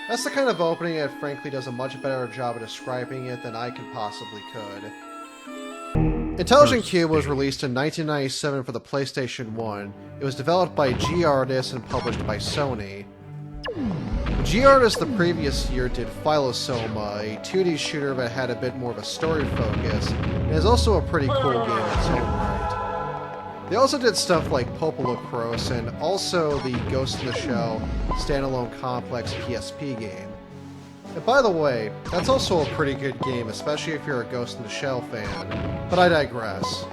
That's the kind of opening that frankly does a much better job of describing it than I could possibly could. Intelligent Qube was released in 1997 for the PlayStation 1. It was developed by G-Artist and published by Sony. G-Artist the previous year did Philosoma, a 2D shooter that had a bit more of a story focus, and is also a pretty cool game in its own right. They also did stuff like Popolocros and also the Ghost in the Shell standalone complex PSP game. And by the way, that's also a pretty good game, especially if you're a Ghost in the Shell fan, but I digress.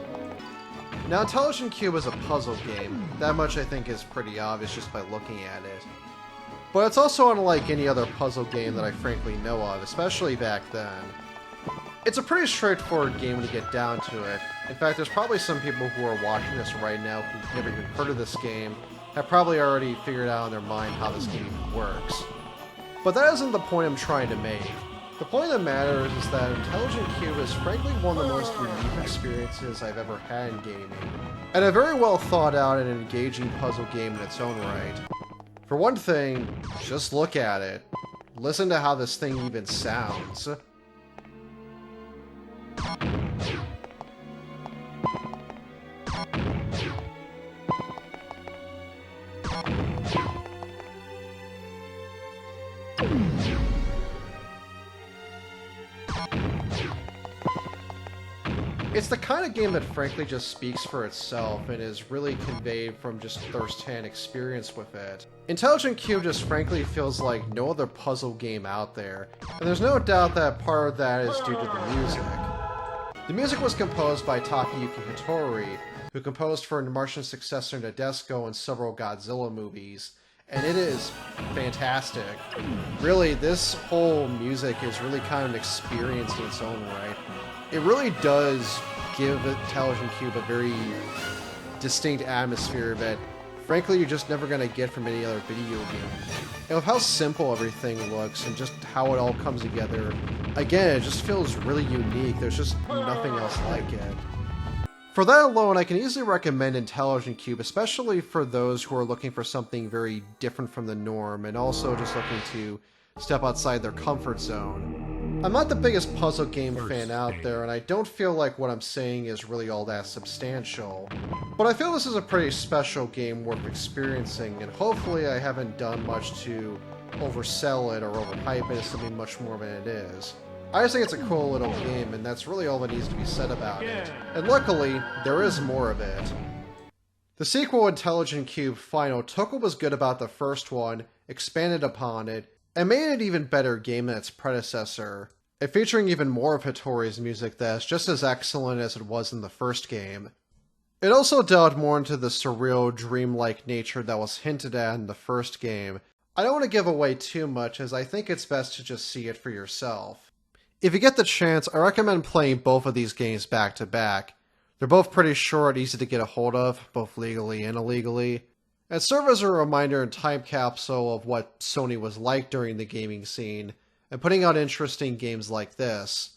Now, Intelligent Qube is a puzzle game. That much I think is pretty obvious just by looking at it. But it's also unlike any other puzzle game that I frankly know of, especially back then. It's a pretty straightforward game to get down to it. In fact, there's probably some people who are watching this right now who've never even heard of this game, have probably already figured out in their mind how this game even works. But that isn't the point I'm trying to make. The point that matters is that Intelligent Qube is frankly one of the most unique experiences I've ever had in gaming, and a very well thought out and engaging puzzle game in its own right. For one thing, just look at it. Listen to how this thing even sounds. It's the kind of game that frankly just speaks for itself and is really conveyed from just first-hand experience with it. Intelligent Qube just frankly feels like no other puzzle game out there, and there's no doubt that part of that is due to the music. The music was composed by Takayuki Hattori, who composed for Martian successor Nadesico and several Godzilla movies, and it is fantastic. Really, this whole music is really kind of an experience in its own right. It really does give Intelligent Qube a very distinct atmosphere that, frankly, you're just never going to get from any other video game. And with how simple everything looks and just how it all comes together, again, it just feels really unique. There's just nothing else like it. For that alone, I can easily recommend Intelligent Qube, especially for those who are looking for something very different from the norm and also just looking to step outside their comfort zone. I'm not the biggest puzzle game fan out there, and I don't feel like what I'm saying is really all that substantial. But I feel this is a pretty special game worth experiencing, and hopefully I haven't done much to oversell it or overhype it as something much more than it is. I just think it's a cool little game, and that's really all that needs to be said about it. And luckily, there is more of it. The sequel, Intelligent Qube Final, took what was good about the first one, expanded upon it, and made an even better game than its predecessor, and featuring even more of Hattori's music that's just as excellent as it was in the first game. It also delved more into the surreal, dreamlike nature that was hinted at in the first game. I don't want to give away too much, as I think it's best to just see it for yourself. If you get the chance, I recommend playing both of these games back to back. They're both pretty short, easy to get a hold of, both legally and illegally, and serve as a reminder and time capsule of what Sony was like during the gaming scene, and putting out interesting games like this,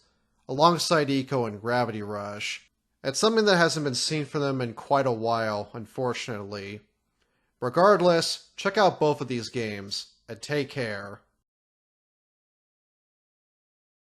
alongside Eco and Gravity Rush. It's something that hasn't been seen from them in quite a while, unfortunately. Regardless, check out both of these games, and take care.